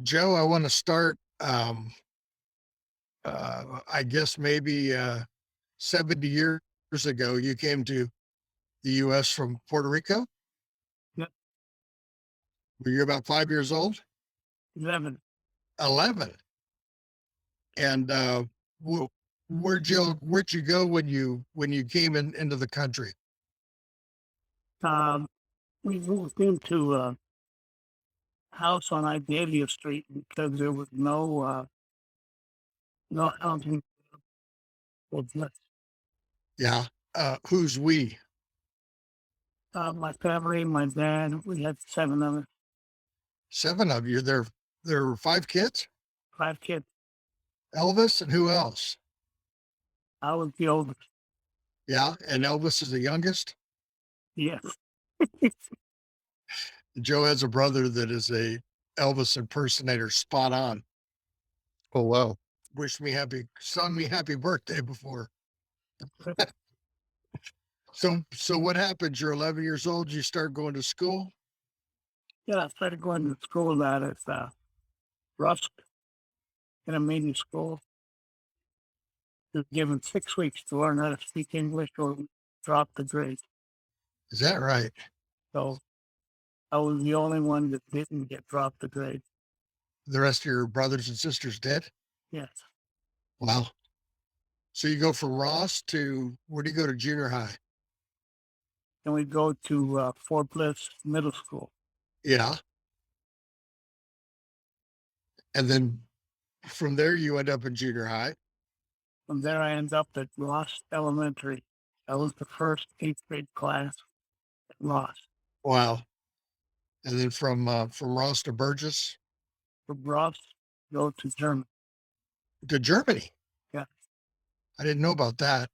Joe, I want to start, I guess maybe 70 years ago, you came to the U.S. from Puerto Rico. Yep. Were you about 5 years old? 11. 11. And where'd you go when you came into the country? We moved into a house on Idalia Street because there was no housing for us. Yeah. Who's we? My family, my dad, we had 7 of us, 7 of you. There were 5 kids? 5 kids. Elvis and who else? I was the oldest. Yeah. And Elvis is the youngest. Yes. Joe has a brother that is a Elvis impersonator, spot on. Oh, wow. Sung me happy birthday before. So what happened? You're 11 years old. You start going to school. Yeah, I started going to school out at Rusk Intermediate School. Was given 6 weeks to learn how to speak English or drop the grade. Is that right? So I was the only one that didn't get dropped the grade. The rest of your brothers and sisters did? Yes. Wow. So you go from Ross to, where do you go to junior high? Then we go to Fort Bliss Middle School. Yeah. And then from there, you end up in junior high. From there, I ended up at Ross Elementary. I was the first 8th grade class at Ross. Wow. And then from Ross to Burgess From Ross, go to Germany. to Germany. Yeah. I didn't know about that.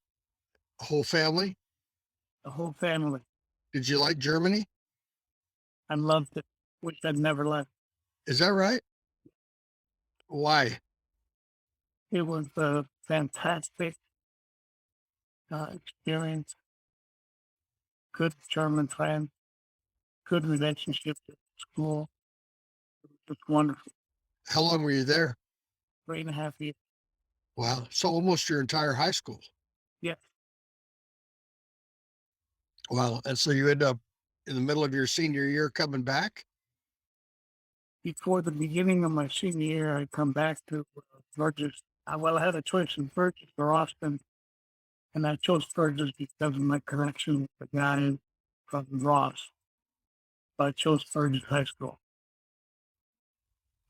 Whole family? The whole family. Did you like Germany? I loved it. Wish I'd never left. Is that right? Why? It was a fantastic experience. Good German friends. Good relationships at school. It was just wonderful. How long were you there? 3.5 years. Wow. So almost your entire high school. Yes. Wow. And so you end up in the middle of your senior year coming back? Before the beginning of my senior year, I come back to Burgess. I had a choice in Burgess or Austin, and I chose Burgess because of my connection with the guy from Ross. But I chose Burgess High School.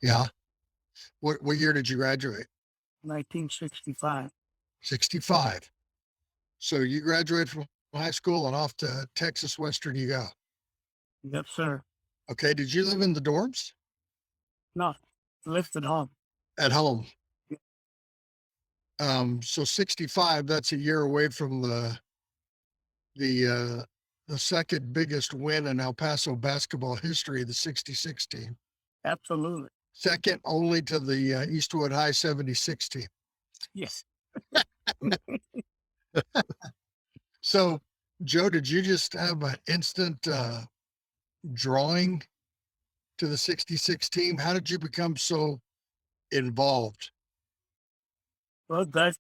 Yeah. What year did you graduate? 1965. 65. So you graduated from high school and off to Texas Western you go. Yes, sir. Okay. Did you live in the dorms? No, I lived at home. At home. So 65, that's a year away from the second biggest win in El Paso basketball history, the 66 team. Absolutely. Second only to the Eastwood High 76 team. Yes. So, Joe, did you just have an instant drawing to the 66 team? How did you become so involved? Well, that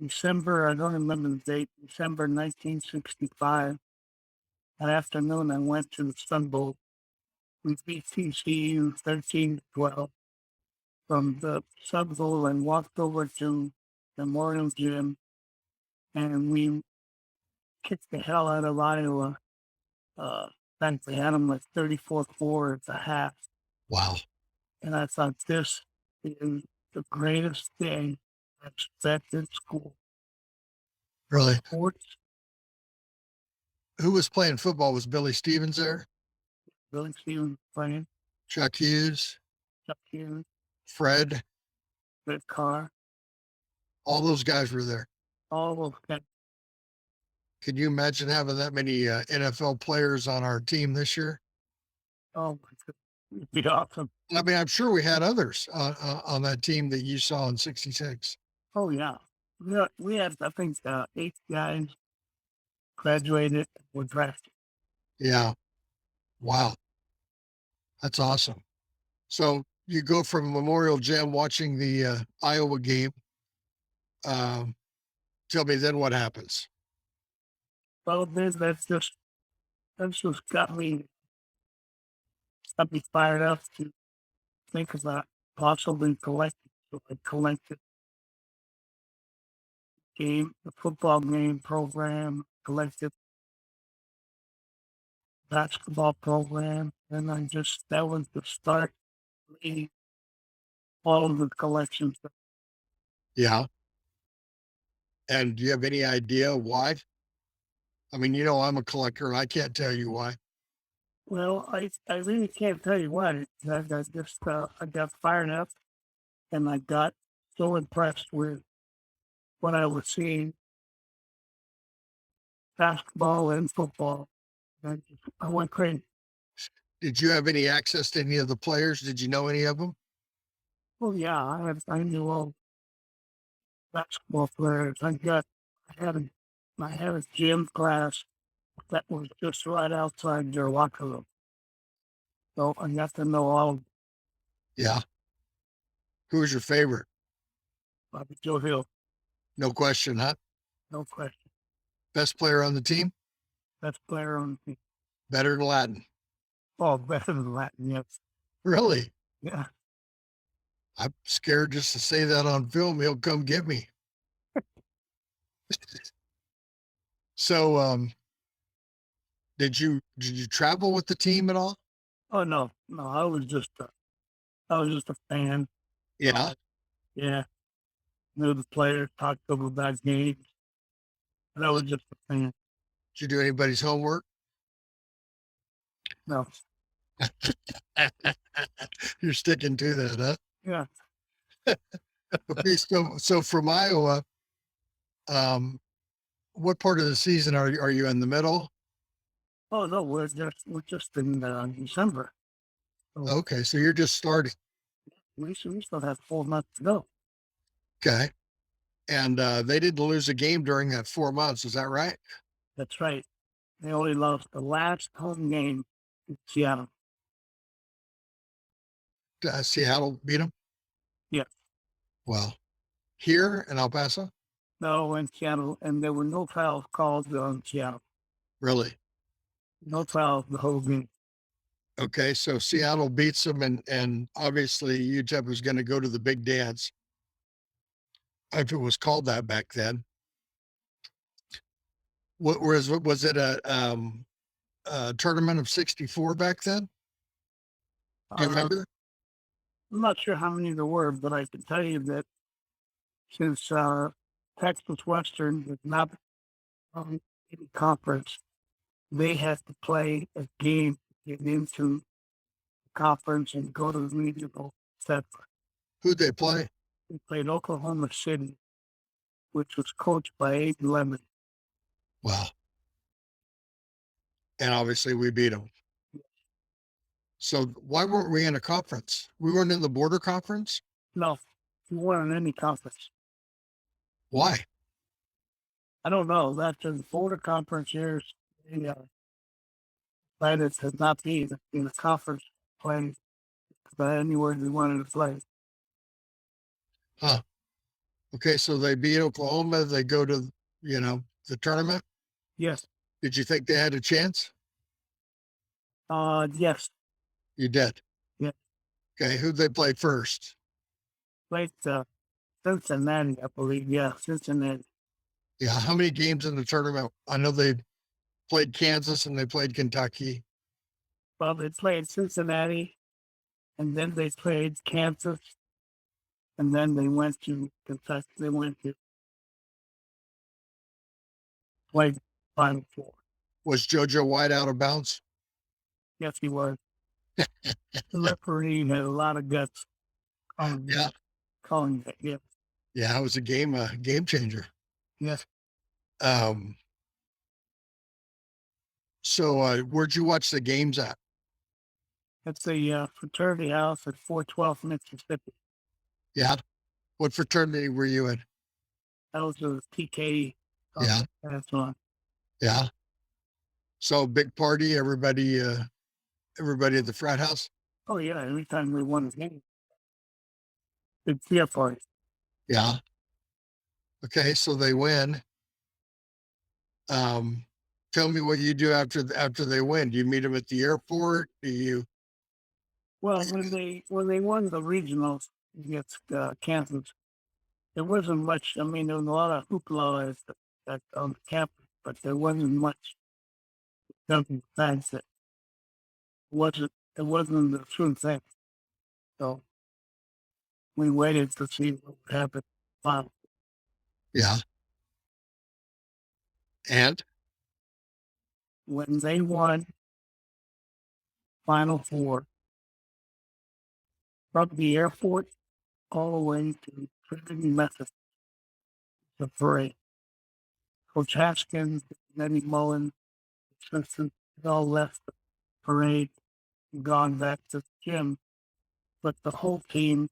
December, I don't remember the date, December 1965. That afternoon, I went to the Sun Bowl. We beat TCU 13-12 from the Sun Bowl and walked over to the Memorial Gym, and we kicked the hell out of Iowa. Thanks, they had them like 34-4 at the half. Wow. And I thought, this is the greatest thing I've spent in school. Really? Sports, Who was playing football? Was Billy Stevens there? Billy Stevens playing, Chuck Hughes, Chuck Hughes, Fred, Red Carr, all those guys were there. all of that. Can you imagine having that many NFL players on our team this year? Oh, my goodness. It'd be awesome. I mean, I'm sure we had others on that team that you saw in 66. Oh, yeah. We had I think, 8 guys graduated, and were drafted. Yeah. Wow. That's awesome. So you go from Memorial Gym watching the Iowa game. Um, Tell me then what happens. Well, then that's just got me fired up to think about possibly collecting. So I collected the football game program, collected basketball program, and that was the start of me, all of the collections. Yeah. And do you have any idea why? I mean, I'm a collector and I can't tell you why. Well, I really can't tell you what. I got fired up and I got so impressed with what I was seeing, basketball and football. I went crazy. Did you have any access to any of the players? Did you know any of them? Oh yeah, I knew all basketball players. I had a I had a gym class that was just right outside their locker room. So I got to know all Yeah. Who was your favorite? Bobby Joe Hill, No question, huh? no question. Best player on the team? Best player on the team. Better than Latin. Oh, better than Latin, yes. Really? Yeah. I'm scared just to say that on film. He'll come get me. So, did you travel with the team at all? Oh no, no, I was just a fan. Yeah. Yeah, knew the players, talked to them about games, but I was just a fan. Did you do anybody's homework? No, You're sticking to that, huh? yeah. Okay, so from Iowa, um, what part of the season are you in the middle? Oh no, we're just in December, so Okay, so you're just starting. we still have 4 months to go. Okay. And they didn't lose a game during that 4 months. Is that right? That's right. They only lost the last home game in Seattle. Seattle beat them. Yeah, Well, here in El Paso, no, in Seattle, and there were no fouls called on Seattle. really? No fouls the whole game. Okay, so Seattle beats them, and obviously UTEP was going to go to the big dance, if it was called that back then. Was it a tournament of 64 back then? Do you Uh, remember? I'm not sure how many there were, but I can tell you that since Texas Western was not in conference, they had to play a game to get into the conference and go to the regional set. Who'd they play? They played Oklahoma City, which was coached by Abe Lemon. Wow. And obviously we beat them. So why weren't we in a conference? We weren't in the border conference? No, he won in any conference. Why? I don't know. That's in the border conference years. They decided to not be in the conference playing anywhere they wanted to play. Huh. Okay, so they beat Oklahoma. They go to, the tournament. Yes. Did you think they had a chance? Yes. You did. Yeah. Okay, who'd they play first? Played Cincinnati, I believe. Yeah, Cincinnati. Yeah, how many games in the tournament? I know they played Kansas and they played Kentucky. Well, they played Cincinnati, and then they played Kansas, and then they went to Kentucky. They went to play Final Four. Was JoJo White out of bounds? Yes, he was. The referee had a lot of guts Yeah. calling that. Yeah. Yeah, it was a game changer. Yes. Um, so where'd you watch the games at? That's the fraternity house at 412 Mississippi. Yeah. What fraternity were you in? That was the PK. Yeah. That's on. Yeah. So big party, everybody at the frat house? Oh yeah, every time we won a game, big cheer party. Yeah. Okay, so they win. Um, Tell me what you do after they win. Do you meet them at the airport? Do you Well, when they won the regionals against Kansas, there wasn't much. I mean, there was a lot of hoopla at on the campus, but there wasn't much jumping facts that it wasn't the true thing. So we waited to see what would happen. Wow. yeah. And When they won Final Four from the airport all the way to Trinity Methodist, the parade, Coach Haskins, Nettie Mullen, Simpson, they all left the parade and gone back to the gym, but the whole team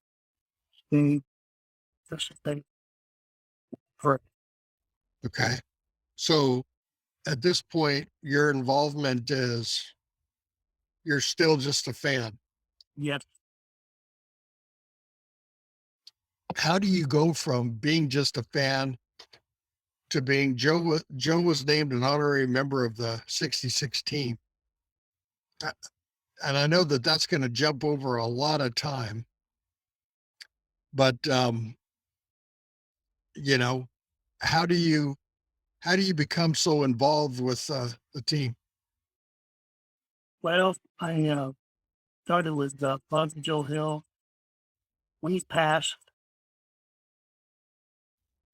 stayed participating for okay. So at this point, your involvement is you're still just a fan. yet. How do you go from being just a fan to being Joe was named an honorary member of the 66 team. Uh, And I know that that's going to jump over a lot of time, but you know, how do you how do you become so involved with the team? Well, I started with Bobby Joe Hill. When he passed,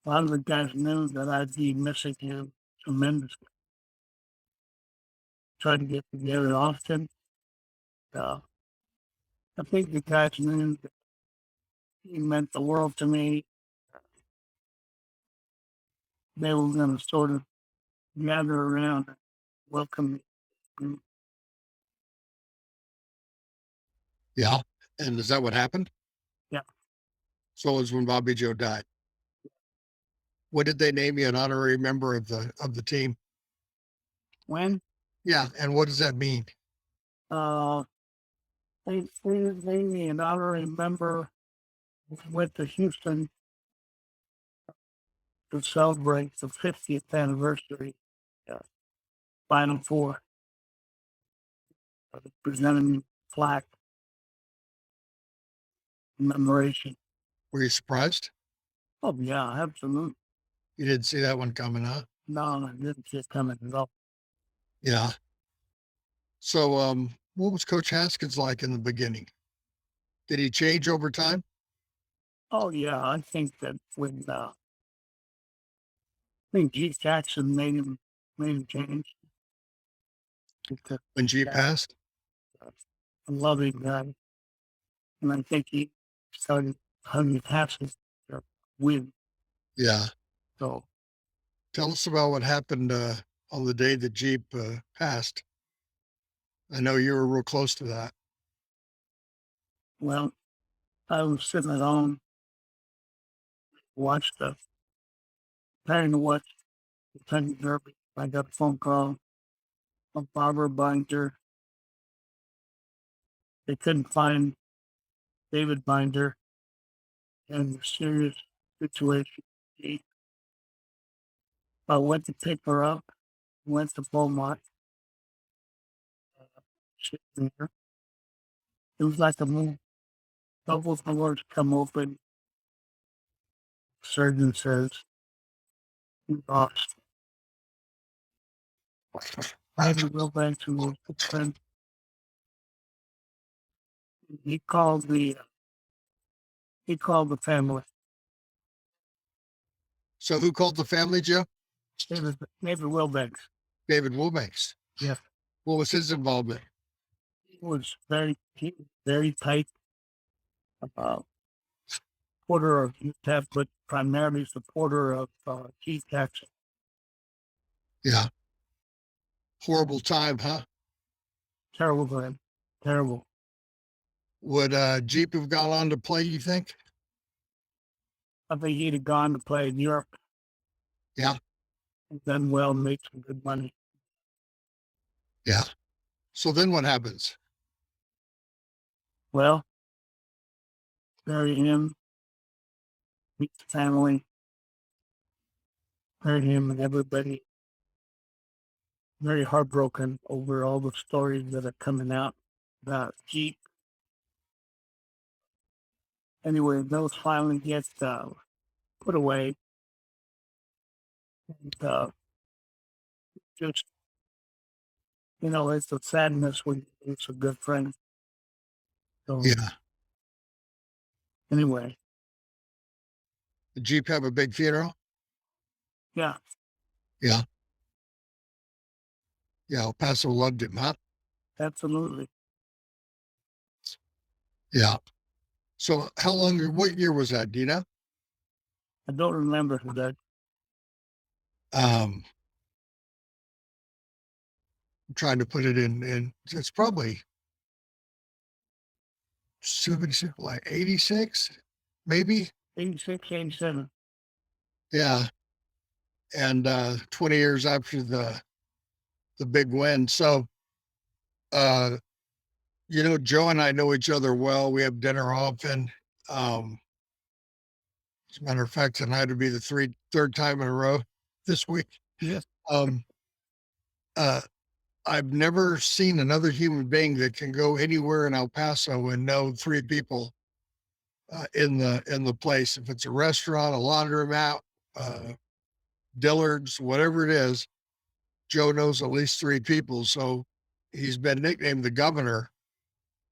a lot of the guys knew that I'd be missing him tremendously. Tried to get together often. Uh, I think the guys knew that he meant the world to me. They were going to sort of gather around and welcome me. Yeah. And is that what happened? Yeah. So it was when Bobby Joe died. What did they name you an honorary member of the team? When Yeah. And what does that mean? uh, they made me an honorary member, went to Houston to celebrate the 50th anniversary uh, Final Four. Presented me plaque commemoration. Were you surprised? Oh yeah, absolutely. You didn't see that one coming, huh? No, I didn't see it coming at all. Yeah. So what was Coach Haskins like in the beginning? Did he change over time Oh yeah, I think that when I think G. Jackson made him change because when G uh, passed? a loving guy, and I think he started hugging passes win. Yeah. So Tell us about what happened on the day that Jeep passed. I know you were real close to that. well, I was sitting at home, watched the preparing to watch the Kentucky Derby. I got a phone call from Barbara Binder. They couldn't find David Binder in a serious situation. I went to pick her up, went to Beaumont, sitting there. It was like a movie. Double doors come open. Surgeon says, "You lost." I had to go back to the friend. He called the he called the family. So who called the family, Joe? David Wilbanks. David Womack's. Yes, What was his involvement? he was very tight. Supporter of UTEP, but primarily supporter of Keith Jackson. Yeah. Horrible time, huh? Terrible for him. Terrible. Would Jeep have gone on to play, you think? I think he'd have gone to play in Europe. Yeah. done well, made some good money. Yeah. So then what happens? Well, marry him, meet the family, marry him and everybody. Very heartbroken over all the stories that are coming out about Jeep. Anyway, those finally get put away. And just, it's a sadness when it's a good friend. So Yeah. anyway, The Jeep have a big funeral? yeah, Yeah. Yeah. El Paso loved him, huh? absolutely. Yeah. So how long, what year was that? Do you know? I don't remember that. Um, I'm trying to put it in it's probably 76, like 86, maybe. 86, 87. Yeah. And 20 years after the big win. So uh Joe and I know each other well. We have dinner often. Um, as a matter of fact, tonight would be the third time in a row this week. Yes. Um, uh, I've never seen another human being that can go anywhere in El Paso and know three people in the place. If it's a restaurant, a laundromat, uh, Dillard's, whatever it is, Joe knows at least three people. So he's been nicknamed the governor,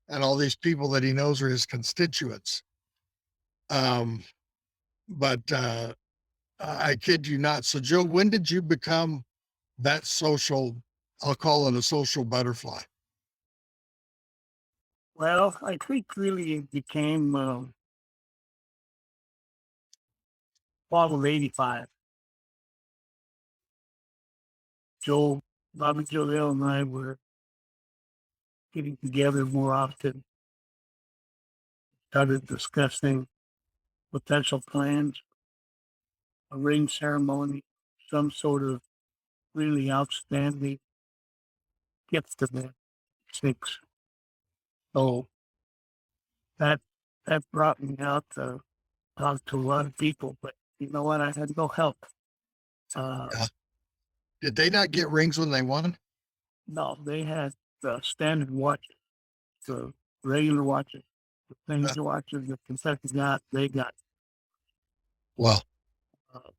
and all these people that he knows are his constituents. Um, but I kid you not. So, Joe, when did you become that social? I'll call it a social butterfly. Well, I think really it became fall of 85. Joe, Bobby Jalil and I were getting together more often, started discussing potential plans, a ring ceremony, some sort of really outstanding gift to the six. So that that brought me out to talk to a lot of people, but you know what? I had no help. Uh, Yeah. Did they not get rings when they won? no, they had standard watches, the regular watches, the Uh, things watches that Kentucky got, they got. well, Uh,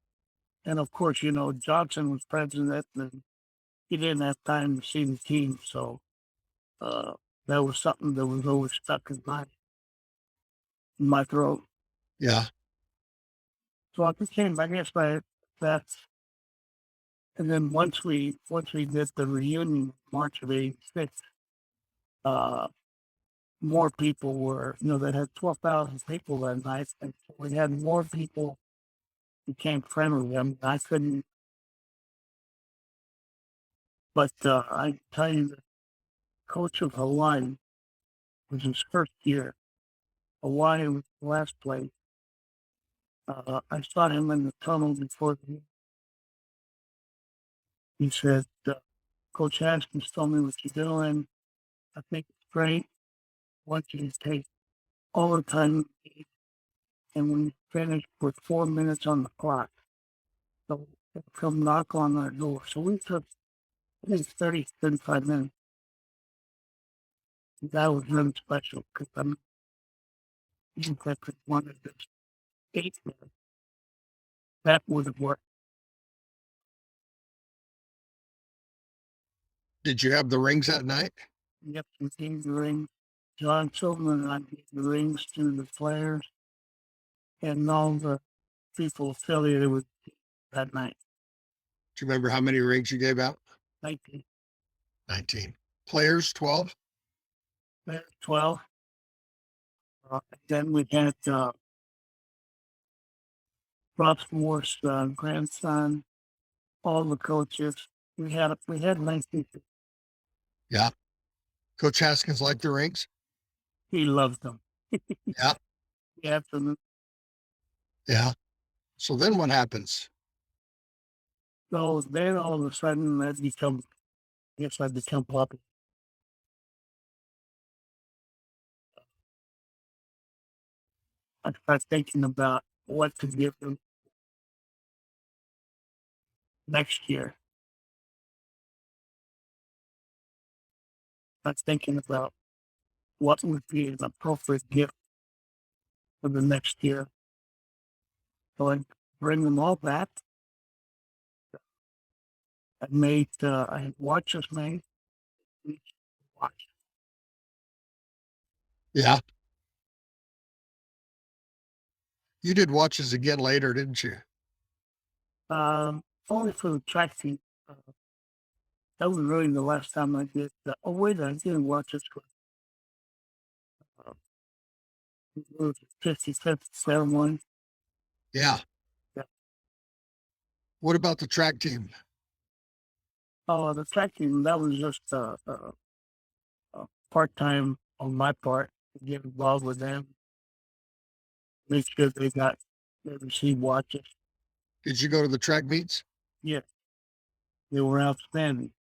and of course, Johnson was president and he didn't have time to see the team. So uh, that was something that was always stuck in my throat. yeah. So I became, I guess, that's, and then once we did the reunion March of '86, uh, more people were, that had 12,000 people that night, and so we had more people became friendly. I mean, I couldn't, but I tell you, the coach of Hawaii was his first year. Hawaii was the last place. I saw him in the tunnel before he said, Coach Haskins told me what you're doing. I think it's great. I want you to take all the time you need. And when you finish, put 4 minutes on the clock. So come knock on our door. So we took, I think, 30, 35 minutes. That was really special because even if I could wanted to 8 minutes, that would have worked. Did you have the rings that night? Yep, we gave the ring. John Silverman and I gave the rings to the players and all the people affiliated with that night. Do you remember how many rings you gave out? 19, 19. Players, 12? 12. Then we had Rob Moore's grandson, all the coaches. We had 19. Yeah. Coach Haskins liked the rings? He loved them. Yeah. He absolutely. Yeah. So then what happens? So then all of a sudden I become popular. I start thinking about what to give them next year. I start thinking about what would be an appropriate gift for the next year. So I bring them all back. I had watches made. Each watch. Yeah. You did watches again later, didn't you? Only for the track team. Uh, that was really the last time I did. Wait, I did watches for uh, it was the 55th ceremony. Yeah. Yeah. What about the track team? Oh, the track team, that was just part time on my part to get involved with them, make sure they received watches. Did you go to the track meets? Yeah, they were outstanding.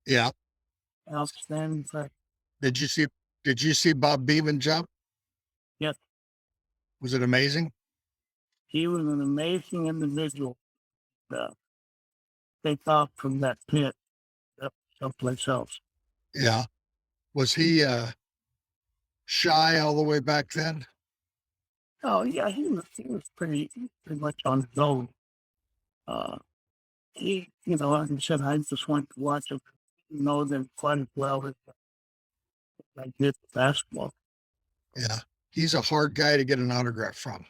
Yeah. Outstanding track. Did you see Bob Beeman jump? Yes, Was it amazing? he was an amazing individual. Uh, Take off from that pit up someplace else. Yeah. Was he shy all the way back then? Oh yeah, he was pretty much on his own. Uh, like I said, I just wanted to watch him, know them quite as well as I did basketball. Yeah. He's a hard guy to get an autograph from.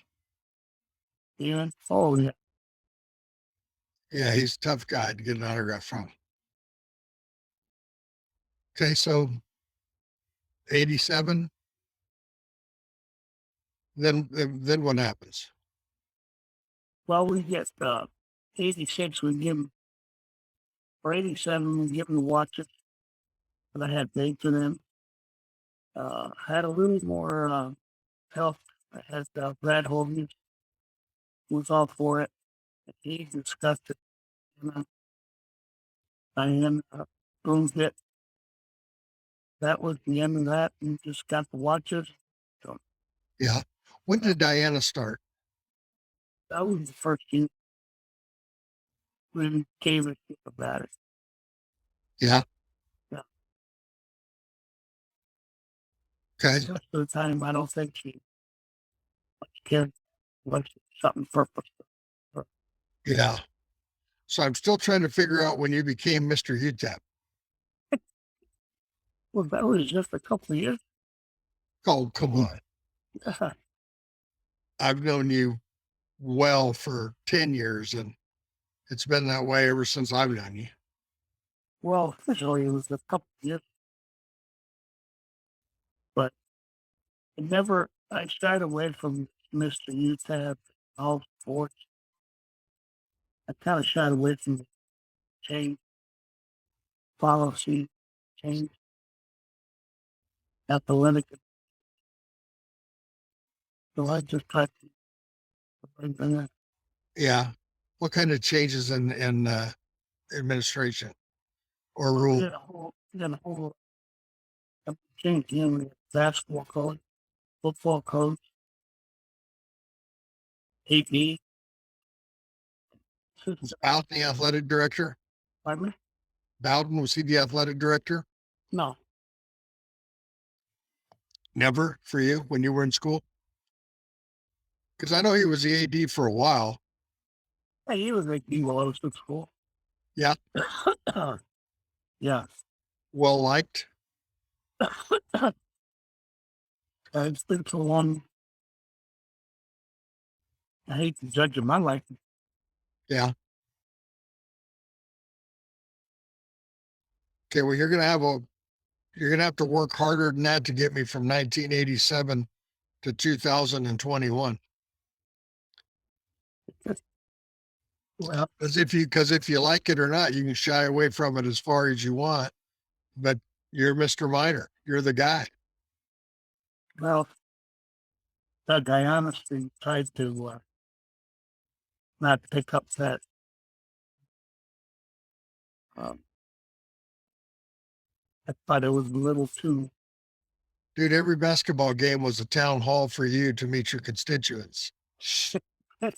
Even oh yeah, Yeah, he's a tough guy to get an autograph from. Okay, so 87, then what happens? well we get 86 we give 'em or 87 we give them the watches that I had made for them. Had a little more help. I had Brad Hogan was all for it. He discussed it. And Diane approved it. That was the end of that. We just got the watches. So Yeah. When did Diana start? that was the first thing we gave a shit about it. Yeah. Yeah. Okay. The rest of the time, I don't think she much cared was something purpose. Yeah. So I'm still trying to figure out when you became Mr. UTEP. Well, that was just a couple of years. Oh, come on. I've known you well for 10 years, and it's been that way ever since I've known you. Well, officially, it was a couple of years, but it never, I shied away from Mr. UTAB, all sports. I kind of shied away from the change, policy, change, athletic. So I just tried to bring that. Yeah. What kind of changes in administration or rule? Did a whole change in basketball coach, football coach, AP, Was Bowden the athletic director? pardon me? Bowden, was he the athletic director? No, Never for you when you were in school? Because I know he was the AD for a while. hey, he was like while I was in school. Yeah. Yeah, Well liked. it's been so long. I hate to judge him. I like him. Yeah. Okay. Well, you're gonna have to work harder than that to get me from 1987 to 2021. Well, Because if you like it or not, you can shy away from it as far as you want. But you're Mr. Minor. You're the guy. well, Doug, I honestly tried to not pick up that Um, I thought it was a little too. Dude, every basketball game was a town hall for you to meet your constituents. And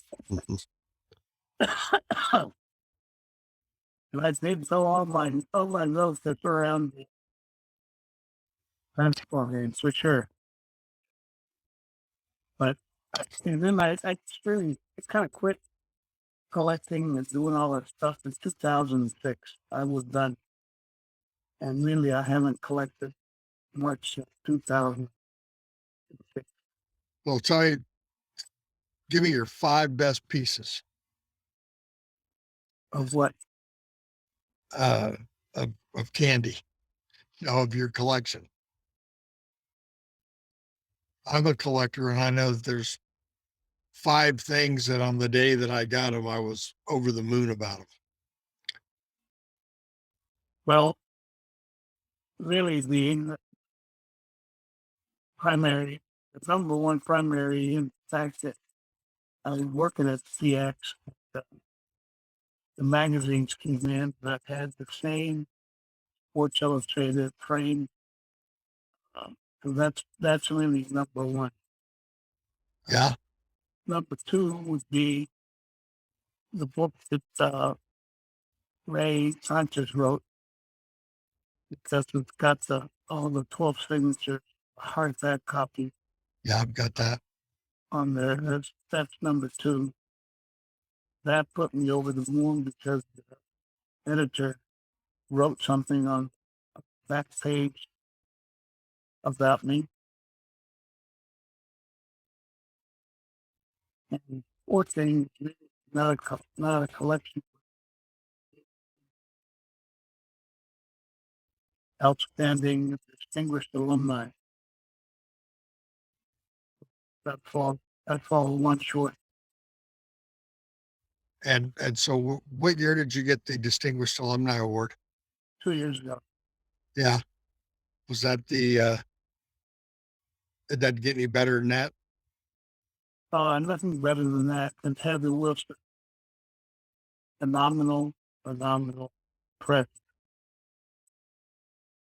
I think so all my relatives around the basketball games for sure. But and then I really kind of quit collecting and doing all that stuff in 2006. I was done, and really I haven't collected much since 2006. Well, tell you, give me your 5 best pieces Of what? uh, of candy, of your collection. I'm a collector, and I know that there's 5 things that on the day that I got them, I was over the moon about them. Well, really primary, the number one primary in fact that I was working at CX. The, the magazines came in that had the same Sports Illustrated frame. So that's really number one. Yeah, Number two would be the book that Ray Sanchez wrote, because it's got all the 12 signatures, hardback copy yeah, I've got that. on there. That's number two. That put me over the moon because the editor wrote something on the back page about me. And fourth thing, not a collection, outstanding, distinguished alumni. That fall one short. And so what year did you get the Distinguished Alumni Award? 2 years ago. Yeah. Was that did that get any better than that? Nothing better than that. And Heather Wilson, phenomenal, phenomenal press.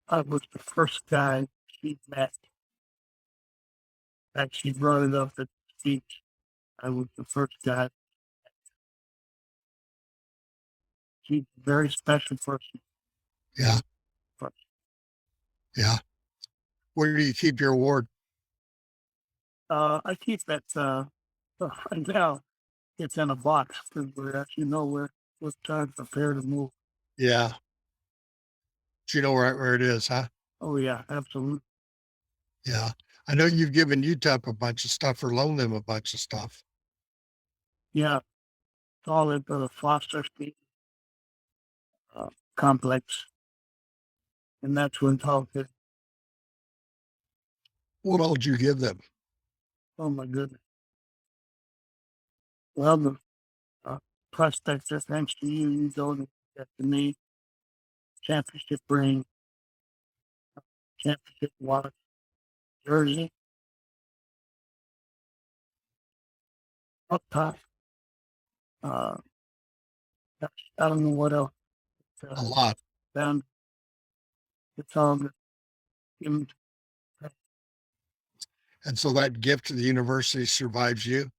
I was the first guy she met. That she brought it up at the speech. I was the first guy. She's a very special person. Yeah, But, yeah. Where do you keep your award? I keep that right now. It's in a box because we're actually know we're trying to prepare to move. Yeah. Do you know where it is, huh? Oh yeah, absolutely. Yeah. I know you've given UTEP a bunch of stuff or loaned them a bunch of stuff. Yeah, it's all into the Foster Street complex, and that's when talking. What all did you give them? Oh my goodness. Well, the prospects are thanks to you. You donated that to me. Championship ring, championship watch, jersey, up top. Uh, I don't know what else. A lot. Down, it's all given. And so that gift to the university survives you.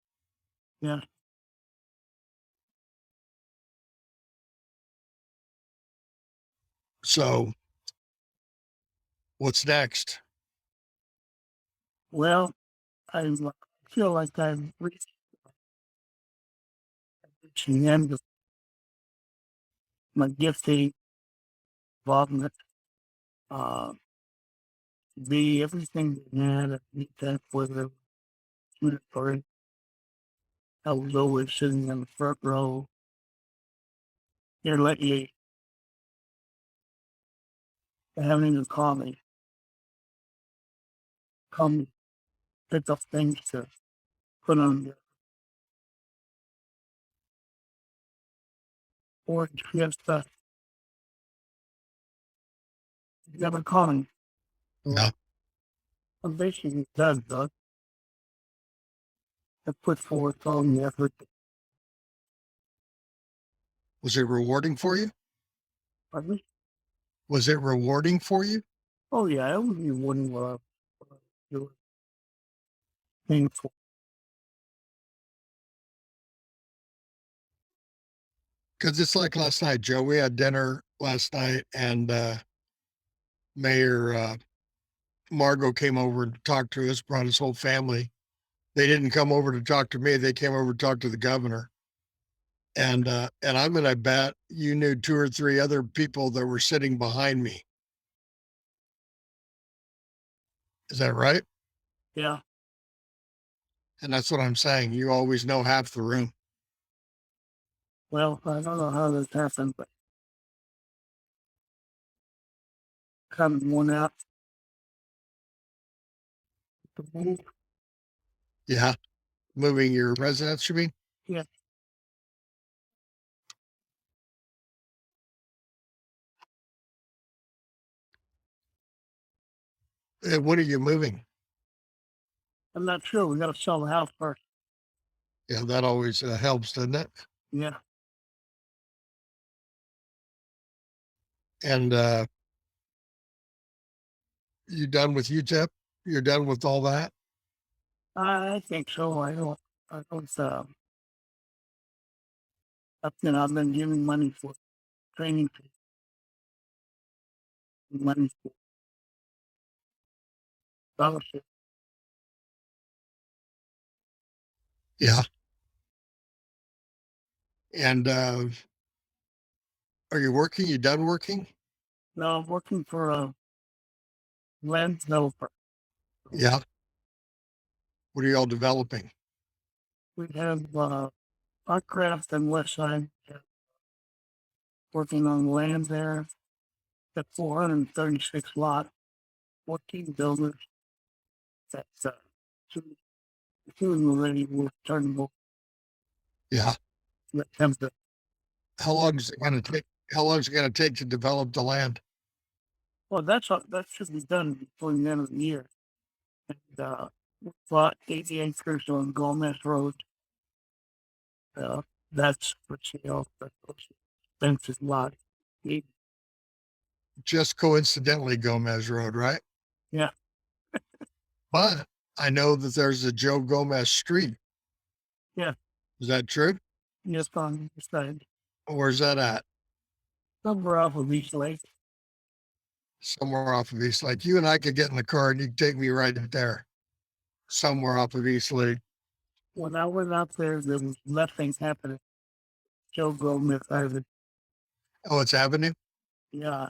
Yeah. So what's next? Well, I feel like I've reached the end of my gifting involvement. Uh, be everything that had at UTEP, whether or I was always sitting in the front row. Here lately, having to call me, come pick up things to put on the orange fiesta. Never calling. So No. I'm basically done, Doug. I put forth all the effort. Was it rewarding for you? Pardon? Was it rewarding for you? Oh yeah, it was rewarding what I was doing. Painful. Because it's like last night, Joe. We had dinner last night, and Mayor Margot came over and talked to us, brought his whole family. They didn't come over to talk to me. They came over to talk to the governor. And I'm gonna bet you knew two or three other people that were sitting behind me. Is that right? Yeah. And that's what I'm saying. You always know half the room. Well, I don't know how this happened, but coming one out the move. Yeah. Moving your residence, you mean? Yeah. When are you moving? I'm not sure. We got to sell the house first. Yeah, that always helps, doesn't it? Yeah. And you done with UTEP? You're done with all that? I think so. I don't, I've been giving money for training, money for scholarship. Yeah. And are you working? You done working? Now I'm working for a land developer. Yeah. What are y'all developing? We have Artcraft and Westside working on land there at 436 lot, 14 builders. That's two, two of them already were turnable. Yeah. Let them to, How long is it going to take? How long is it going to take to develop the land? well, that should be done before the end of the year. And we bought 80 acres on Gomez Road. Uh, that's for sale. That's expensive lot. Just coincidentally, Gomez Road, right? Yeah. But I know that there's a Joe Gomez Street. Yeah. Is that true? Just on the side. Where's that at? Somewhere off of East Lake. Somewhere off of East Lake. You and I could get in the car and you could take me right there. Somewhere off of East Lake. When I went out there was nothing happening. Joe Gomez Island. Oh, it's Avenue? Yeah.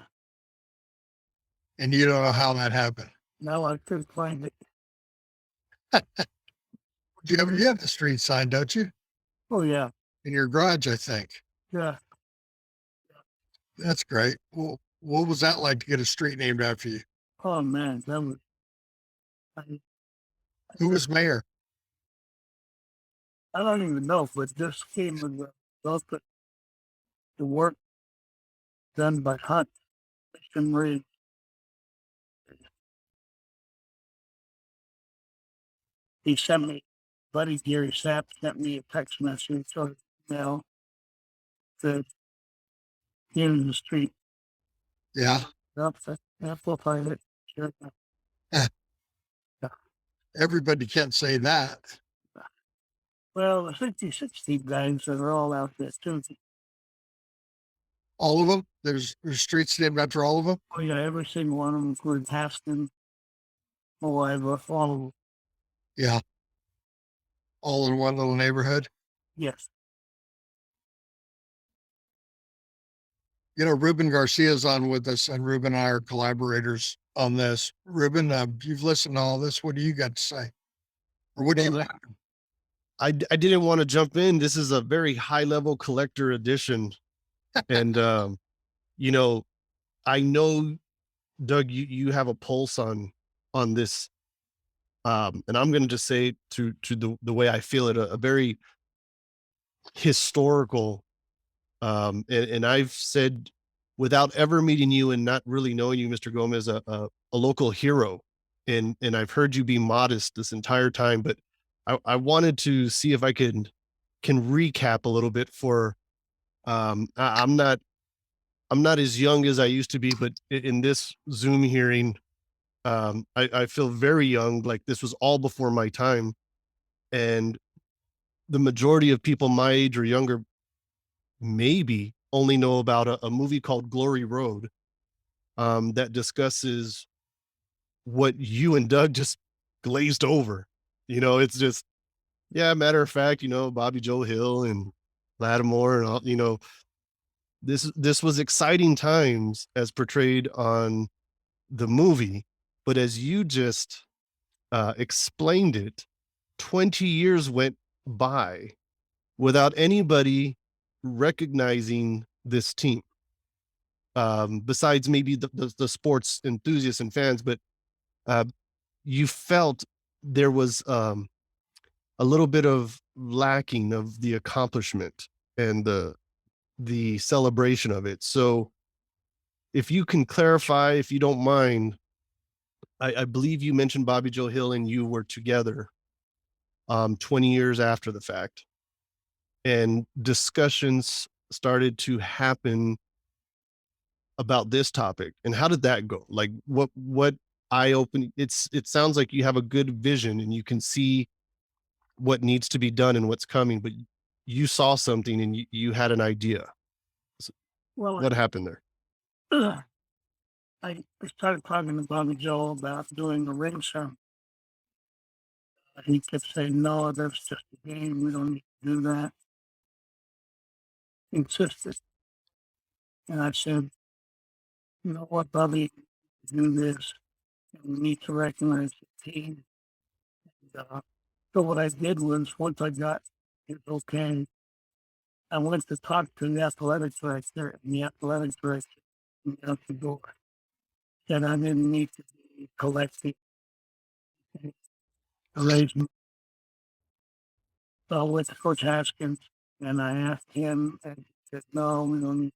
And you don't know how that happened. Now I couldn't find it. You have the street sign, don't you? Oh yeah. In your garage, I think. Yeah. That's great. Well, what was that like to get a street named after you? Oh man, that was I, Who was mayor? I don't even know, but this came with the work done by Hunt and Reed. He sent me, buddy Gary Sapp sent me a text message or email that in the street. Yeah. Yep, we'll find it. Sure. Everybody can't say that. Well, the 56 team guys that are all out there too. All of them? There's streets named after all of them? Oh yeah, every single one of them, including Haston, Moiva, all of them. Yeah. All in one little neighborhood. Yes. You know, Ruben Garcia's on with us, and Ruben and I are collaborators on this. Ruben, you've listened to all this. What do you got to say? Or what do you want? I didn't want to jump in. This is a very high level collector edition. And, you know, I know, Doug, you have a pulse on this. And I'm going to just say to the way I feel it, a very historical. And I've said without ever meeting you and not really knowing you, Mr. Gomez, a local hero. And I've heard you be modest this entire time, but I wanted to see if I can recap a little bit for I'm not I'm not as young as I used to be, but in this Zoom hearing, I feel very young, like this was all before my time. And the majority of people my age or younger maybe only know about a movie called Glory Road, that discusses what you and Doug just glazed over. It's just, yeah, matter of fact, Bobby Joe Hill and Lattimore and all, this was exciting times as portrayed on the movie, but as you just explained it, 20 years went by without anybody recognizing this team. Besides maybe the sports enthusiasts and fans, but uh, you felt there was a little bit of lacking of the accomplishment and the celebration of it. So if you can clarify, if you don't mind, I believe you mentioned Bobby Joe Hill and you were together 20 years after the fact, and discussions started to happen about this topic. And how did that go? Like what eye opening? It sounds like you have a good vision and you can see what needs to be done and what's coming, but you saw something and you had an idea. Well, What happened there? I started talking to Bobby Joe about doing a ring show. He kept saying, "No, that's just a game. We don't need to do that." He insisted. And I said, "You know what, Bobby, do this. And we need to recognize the team." And, so what I did was, once I got it okay, I went to talk to the athletic director, and the athletic director out the door said I didn't need to be collecting arrangements. So I went to Coach Haskins and I asked him, and he said, "No, we don't need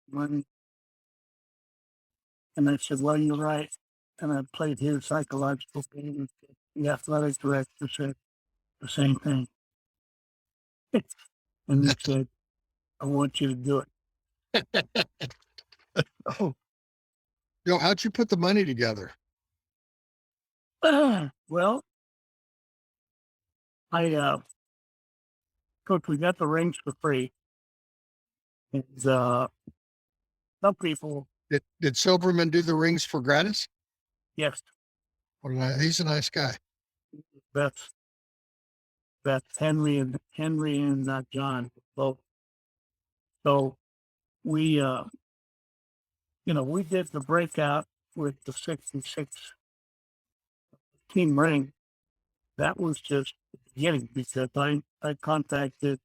money." And I said, "Well, you're right." And I played his psychological game. The athletic director said the same thing. And he said, "I want you to do it." Oh, Joe, how'd you put the money together? well, Coach, we got the rings for free. And some people, Did Silverman do the rings for gratis? yes, He's a nice guy. Beth, Henry and John both. So we, we did the breakout with the 66 team ring. That was just the beginning because I contacted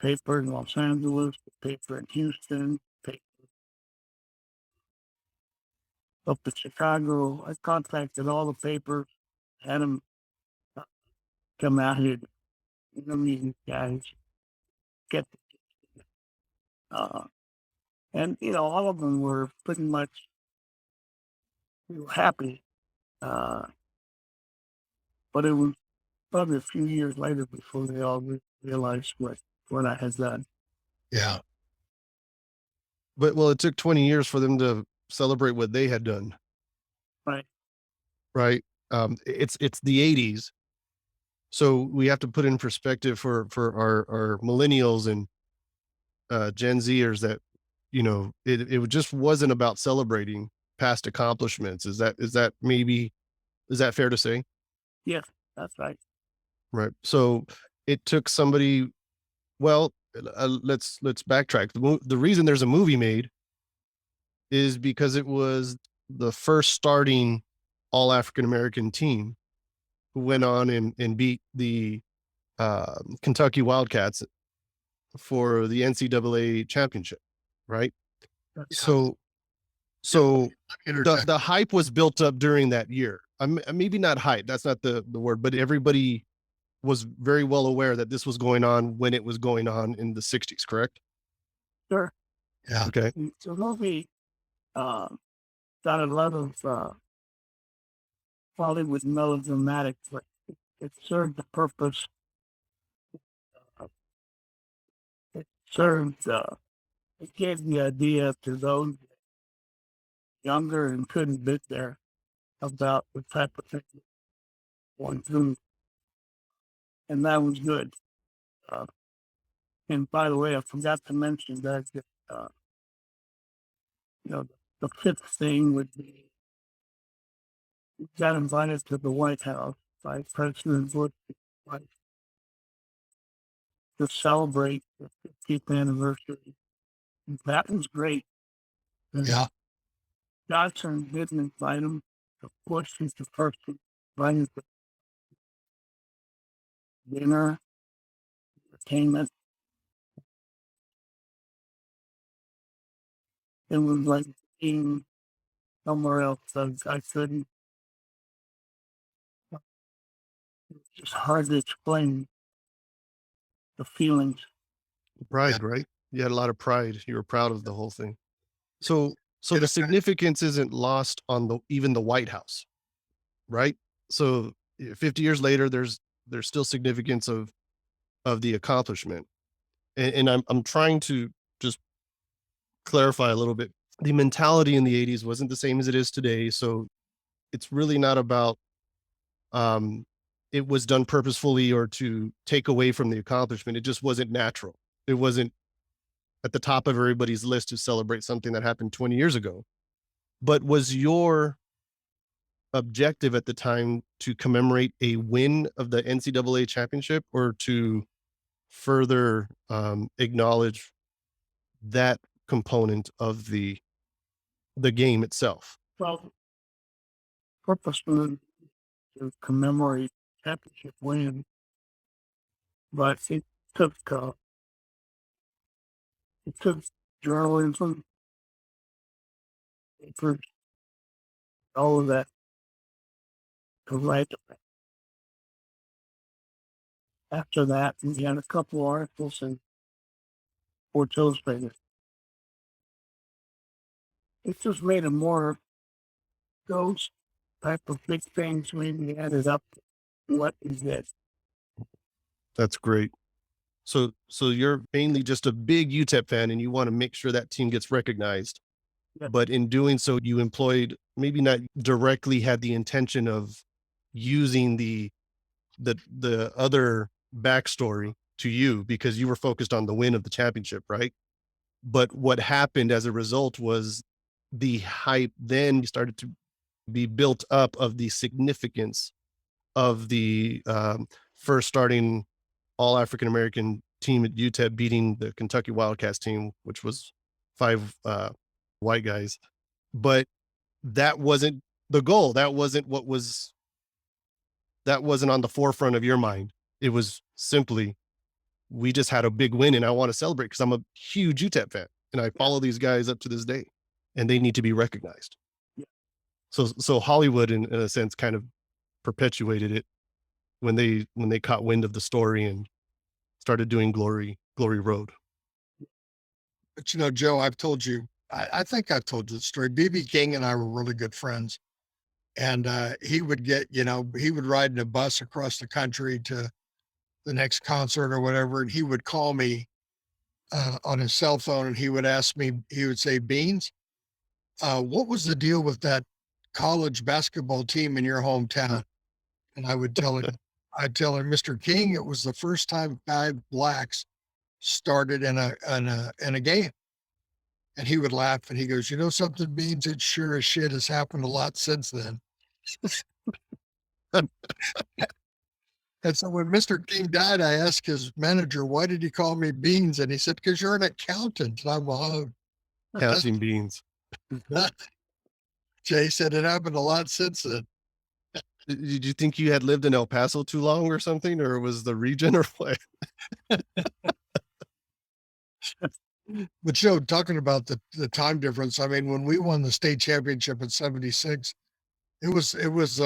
paper in Los Angeles, the paper in Houston, paper up in Chicago. I contacted all the papers, had them come out here to interview these guys, get, and all of them were pretty much happy. But it was probably a few years later before they all realized what I had done. Yeah. But well, it took 20 years for them to celebrate what they had done. Right. Right. It's the 80s. So we have to put in perspective for our millennials and Gen Zers that, it just wasn't about celebrating past accomplishments. Is that fair to say? Yes, that's right. Right. So it took somebody, well, let's backtrack. The reason there's a movie made is because it was the first starting all African American team who went on and beat the Kentucky Wildcats for the NCAA championship, right? That's So the hype was built up during that year. Maybe not hype, that's not the word, but everybody was very well aware that this was going on when it was going on in the 60s, correct? Sure. Yeah. Okay. The movie got a lot of Hollywood melodramatic, but it served the purpose. It served It gave the idea to those younger and couldn't be there about the type of thing going through, and that was good. And by the way, I forgot to mention that you know, the fifth thing would be we got invited to the White House by President Bush's wife to celebrate the 50th anniversary. And that was great. And Yeah. Johnson didn't invite him. Bush was the first to invite him to dinner, entertainment. It was like being somewhere else. I couldn't. It's just hard to explain the feelings. Pride, right? You had a lot of pride. You were proud of the whole thing. So the Yeah. significance isn't lost on even the White House, right? So 50 years later, there's still significance of the accomplishment. And I'm trying to just clarify a little bit. The mentality in the 80s wasn't the same as it is today. So it's really not about um it was done purposefully or to take away from the accomplishment. It just wasn't natural. It wasn't at the top of everybody's list to celebrate something that happened 20 years ago. But was your objective at the time to commemorate a win of the NCAA championship or to further acknowledge that component of the game itself? Well, purpose was to commemorate championship win, but it took journalism, papers, all of that to write. After that, we had a couple articles in Sports Illustrated. It just made it more those type of big things maybe added up to what we did. That's great. So you're mainly just a big UTEP fan and you want to make sure that team gets recognized. Yeah. But in doing so, you employed, maybe not directly had the intention of using the other backstory to you because you were focused on the win of the championship, right? But what happened as a result was the hype then started to be built up of the significance of the first starting all African American team at UTEP beating the Kentucky Wildcats team, which was 5 white guys. But that wasn't the goal. That wasn't on the forefront of your mind. It was simply, we just had a big win and I want to celebrate because I'm a huge UTEP fan and I follow these guys up to this day and they need to be recognized. Yeah. So Hollywood in a sense kind of perpetuated it when they caught wind of the story and started doing Glory Road. But Joe, I've told you, I think I've told you the story. BB King and I were really good friends. And he would he would ride in a bus across the country to the next concert or whatever. And he would call me on his cell phone and he would ask me, he would say, Beans, what was the deal with that college basketball team in your hometown? And I'd tell him, Mr. King, it was the first time 5 blacks started in a game. And he would laugh and he goes, you know something, Beans? It sure as shit has happened a lot since then. And so when Mr. King died, I asked his manager, why did he call me Beans? And he said, because you're an accountant. And I'm, oh, Counting beans. Jay said it happened a lot since then. Did you think you had lived in El Paso too long or something, or was the region or what? But talking about the time difference, I mean, when we won the state championship in '76, it was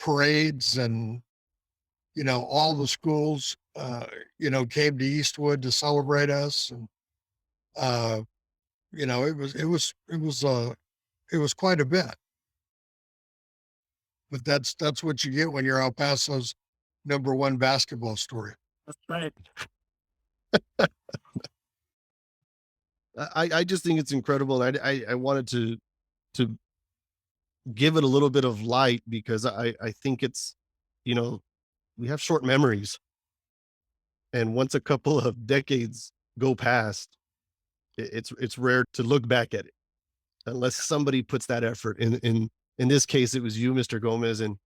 parades and all the schools came to Eastwood to celebrate us, and it was quite a bit. But that's what you get when you're El Paso's #1 basketball story. That's right. I just think it's incredible. And I wanted to give it a little bit of light because I think it's, you know, we have short memories. And once a couple of decades go past, it's rare to look back at it unless somebody puts that effort in this case, it was you, Mr. Gomez, and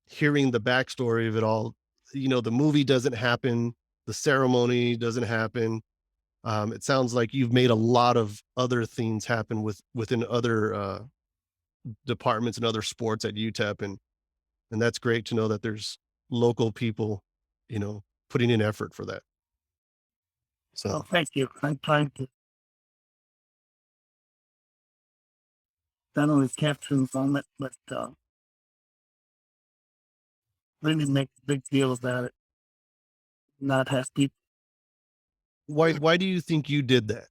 hearing the backstory of it all, the movie doesn't happen, the ceremony doesn't happen. It sounds like you've made a lot of other things happen within other departments and other sports at UTEP, and that's great to know that there's local people, putting in effort for that. Well, So thank you. I'm trying to not only capture the moment, but really make a big deal about it. Not have people. why do you think you did that?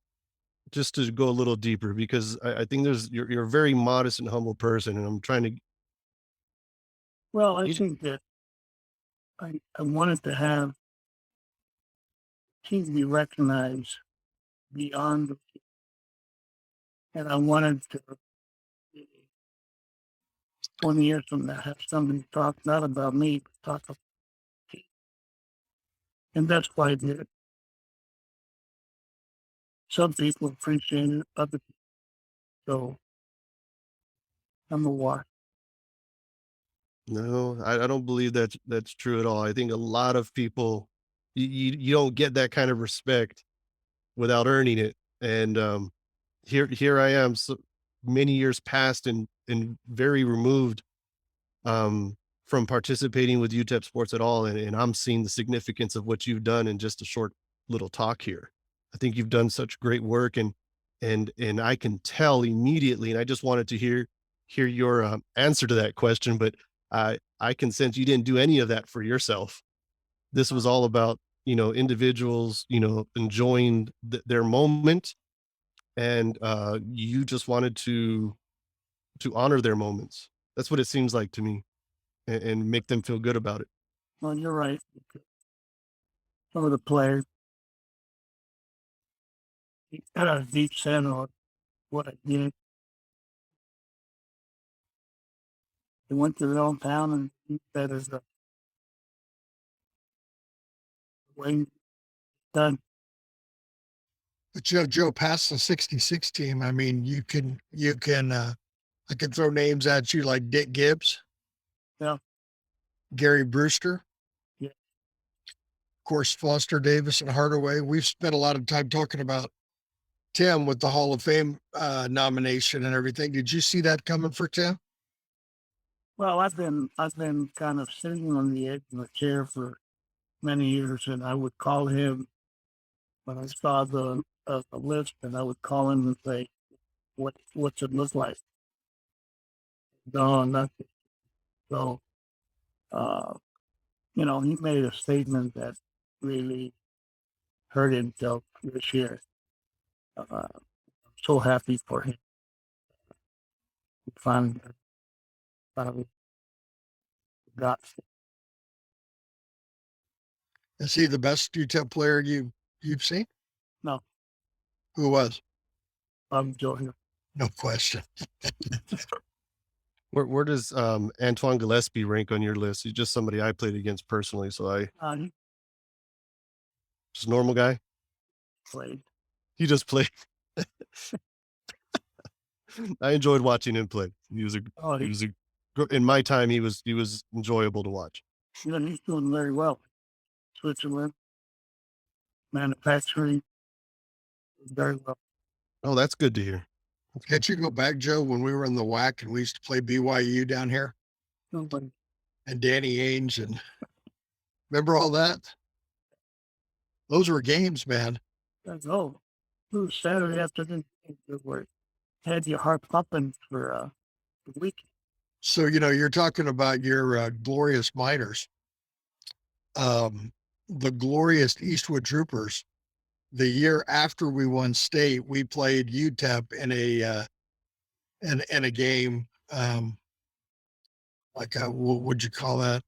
Just to go a little deeper, because I think you're a very modest and humble person, and I'm trying to. Well, I You, think that I wanted to have teams be recognized beyond, and I wanted to 20 years from now have somebody talk not about me, but talk about me. And that's why I did it. Some people appreciate it, other people don't. I'm a watch. no, I don't believe that's true at all. I think a lot of people, you don't get that kind of respect without earning it. And here I am, so many years past and very removed from participating with UTEP sports at all, and I'm seeing the significance of what you've done in just a short little talk here. I think you've done such great work, and I can tell immediately. And I just wanted to hear your answer to that question, but I can sense you didn't do any of that for yourself. This was all about individuals enjoying their moment, and you just wanted to honor their moments. That's what it seems like to me, and make them feel good about it. Well, you're right. Some of the players had a deep sense of what I did. They went to their own town and he said it's the way it's done. But Joe, past the 66 team, I mean, I can throw names at you like Dick Gibbs, Yeah. Gary Brewster, Yeah. of course, Foster Davis and Hardaway. We've spent a lot of time talking about Tim with the Hall of Fame nomination and everything. Did you see that coming for Tim? Well, I've been kind of sitting on the edge of a chair for many years, and I would call him when I saw the list, and I would call him and say, "What's it look like?" No, nothing. So, uh, he made a statement that really hurt himself this year. I'm so happy for him. He finally got. Is he the best UTEP player you've seen? No, Who was? I'm joking. No question. Where does Antoine Gillespie rank on your list? He's just somebody I played against personally, so He just a normal guy. played. He just played. I enjoyed watching him play. He was a Oh, he was a in my time he was enjoyable to watch. he's doing very well. Switzerland, manufacturing, very well. Oh, that's good to hear. Can't you go back, Joe, when we were in the WAC and we used to play BYU down here Nobody. and Danny Ainge and remember all that? Those were games, man. Says, oh, it was Saturday afternoon. Where had your heart pumping for the week. So, you're talking about your glorious miners, the glorious Eastwood Troopers. The year after we won state, we played UTEP in a game, like what would you call that?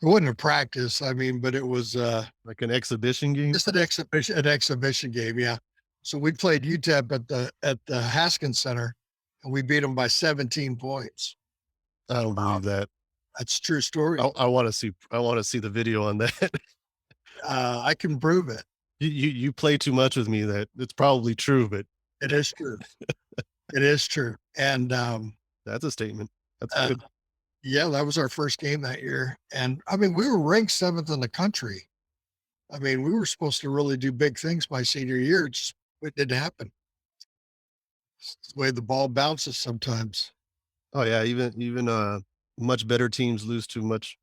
It wasn't a practice. I mean, but it was Like an exhibition game. just an exhibition game. Yeah. So we played UTEP at the Haskins Center, and we beat them by 17 points. I don't believe that. That's a true story. I want to see. I want to see the video on that. I can prove it. You play too much with me. That it's probably true, but It is true. It is true. And that's a statement. That's uh, good. yeah, that was our first game that year. And I mean, we were ranked 7th in the country. I mean, we were supposed to really do big things my senior year. It didn't happen. It's the way the ball bounces sometimes. Oh yeah, even much better teams lose to much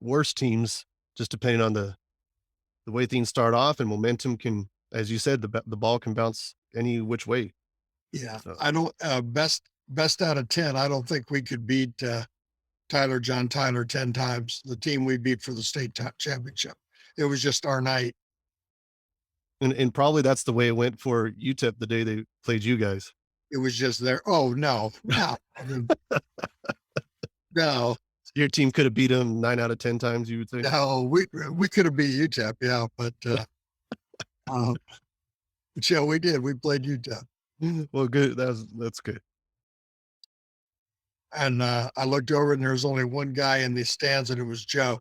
worse teams, just depending on the way things start off, and momentum can, as you said, the ball can bounce any which way. Yeah. So, I don't, best out of 10, I don't think we could beat John Tyler 10 times, the team we beat for the state championship. It was just our night. and probably that's the way it went for UTEP the day they played you guys. It was just there. Oh, no. No. I mean, no. Your team could have beat them 9 out of 10 times, you would say? No, we could have beat UTEP, yeah, but yeah, we did. We played UTEP. Well, good. That's good. And I looked over and there was only one guy in the stands, and it was Joe.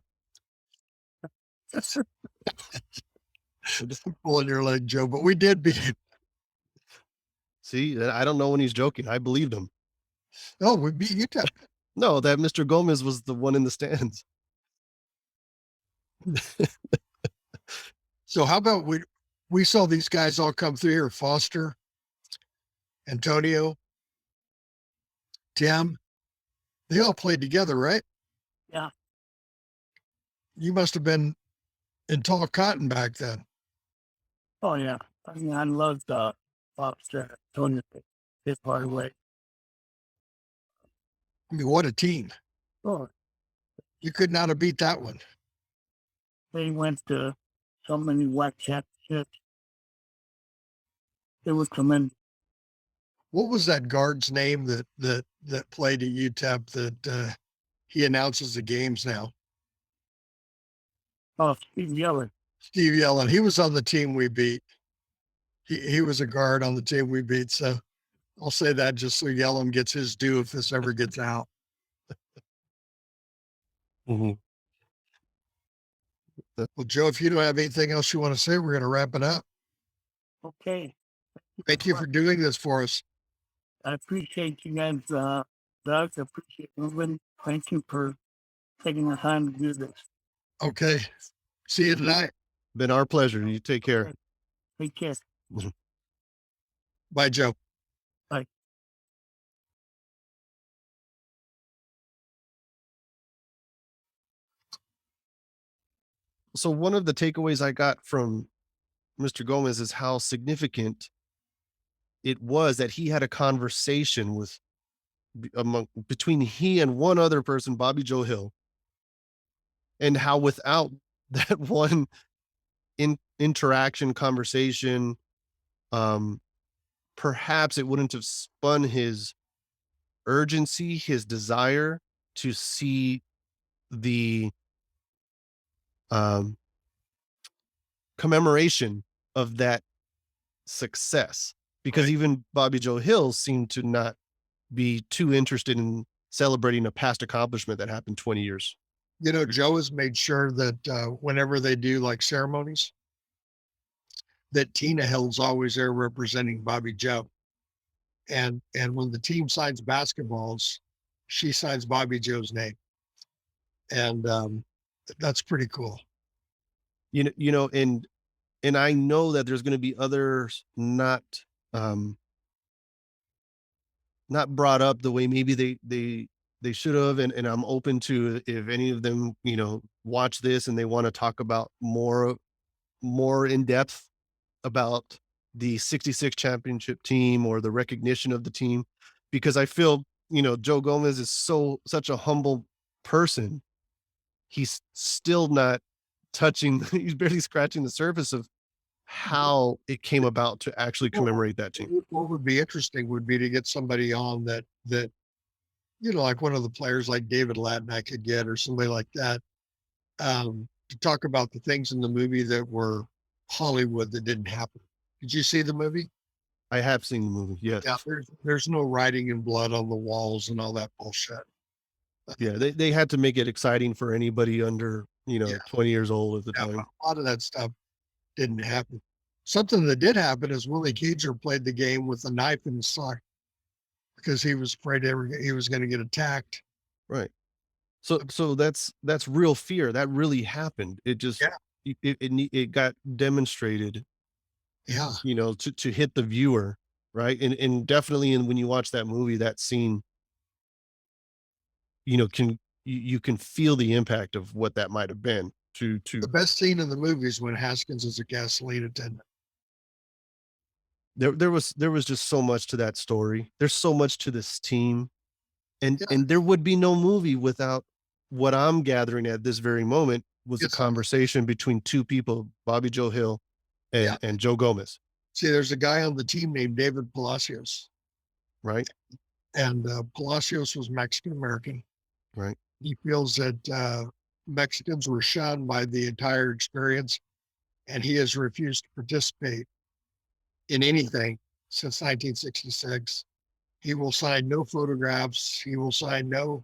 Pulling your leg, Joe, but we did beat him. See, I don't know when he's joking. I believed him. Oh, we beat UTEP. No, that Mr. Gomez was the one in the stands. So how about we saw these guys all come through here, Foster, Antonio, Tim. They all played together, right? Yeah. You must have been in tall cotton back then. Oh yeah. I mean, I loved Foster, Tony, his hard way. I mean, what a team. Oh, You could not have beat that one. they went to so many WAC championships. It was tremendous. What was that guard's name that played at UTEP that he announces the games now? Oh, Steve Yeller. Steve Yellen. He was on the team we beat. He was a guard on the team we beat. So I'll say that just so Yellen gets his due if this ever gets out. Mm-hmm. Well, Joe, if you don't have anything else you want to say, we're going to wrap it up. Okay. Thank you for doing this for us. I appreciate you guys, Doug. I appreciate Ruben. Thank you for taking the time to do this. Okay. See you tonight. Been our pleasure. You take care. Take care. Bye, Joe. Bye. So one of the takeaways I got from Mr. Gomez is how significant it was that he had a conversation with between he and one other person, Bobby Joe Hill, and how without that one interaction conversation, perhaps it wouldn't have spun his urgency, his desire to see the commemoration of that success, because Right. even Bobby Joe Hill seemed to not be too interested in celebrating a past accomplishment that happened 20 years. You know, Joe has made sure that whenever they do like ceremonies, that Tina Hill's always there representing Bobby Joe. And when the team signs basketballs, she signs Bobby Joe's name. And that's pretty cool. You know, and I know that there's going to be others not brought up the way maybe they should have, and I'm open to if any of them, you know, watch this and they want to talk about more in depth about the 66 championship team or the recognition of the team, because I feel, you know, Joe Gomez is such a humble person. He's still not touching, he's barely scratching the surface of how it came about to actually commemorate that team. What would be interesting would be to get somebody on that, you know, like one of the players like David Lattin I could get, or somebody like that, to talk about the things in the movie that were Hollywood that didn't happen. Did you see the movie? I have seen the movie. Yes. Yeah, there's no writing in blood on the walls and all that bullshit. Yeah. They had to make it exciting for anybody under, Yeah. 20 years old at the Yeah, time. a lot of that stuff didn't happen. Something that did happen is Willie Cager played the game with a knife in his sock because he was afraid he was going to get attacked. Right. So that's real fear. That really happened. It just, Yeah. it got demonstrated, Yeah. to hit the viewer. Right. And definitely, when you watch that movie, that scene, you can feel the impact of what that might have been to The best scene in the movie is when Haskins is a gasoline attendant. there was just so much to that story. There's so much to this team, and Yeah. there would be no movie without what I'm gathering at this very moment was a Yes. conversation between two people, Bobby Joe Hill Yeah. and Joe Gomez, See, there's a guy on the team named David Palacios, right? and Palacios was Mexican American. Right. He feels that Mexicans were shunned by the entire experience, and he has refused to participate in anything since 1966. He will sign no photographs. He will sign no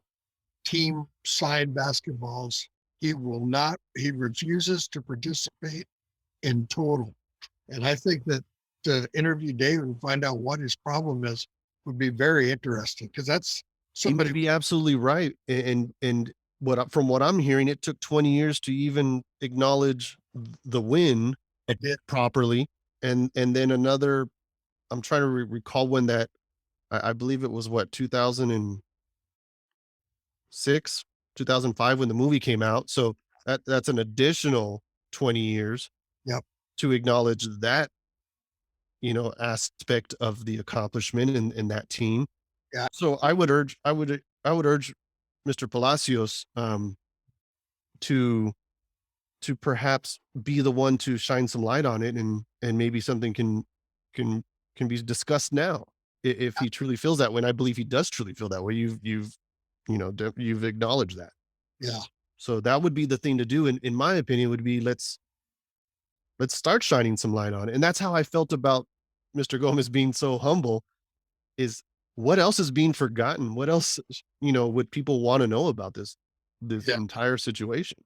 team signed basketballs. He refuses to participate in total. And I think that to interview David and find out what his problem is would be very interesting because that's You may somebody. be absolutely right. And from what I'm hearing, it took 20 years to even acknowledge the win Yeah. properly. And then another, I'm trying to recall when that, I believe it was what, 2006, 2005 when the movie came out. So that's an additional 20 years Yep. to acknowledge that, aspect of the accomplishment in that team. Yeah. So I would urge Mr. Palacios to perhaps be the one to shine some light on it, and maybe something can be discussed now, if he truly feels that way. And I believe he does truly feel that way. You've acknowledged that. Yeah. So that would be the thing to do, in my opinion, would be let's start shining some light on it. And that's how I felt about Mr. Gomez being so humble, is what else is being forgotten? What else, would people want to know about this Yeah. entire situation?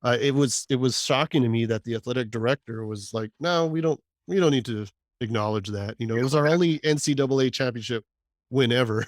It was shocking to me that the athletic director was like, no, we don't need to acknowledge that. It was our only NCAA championship win ever.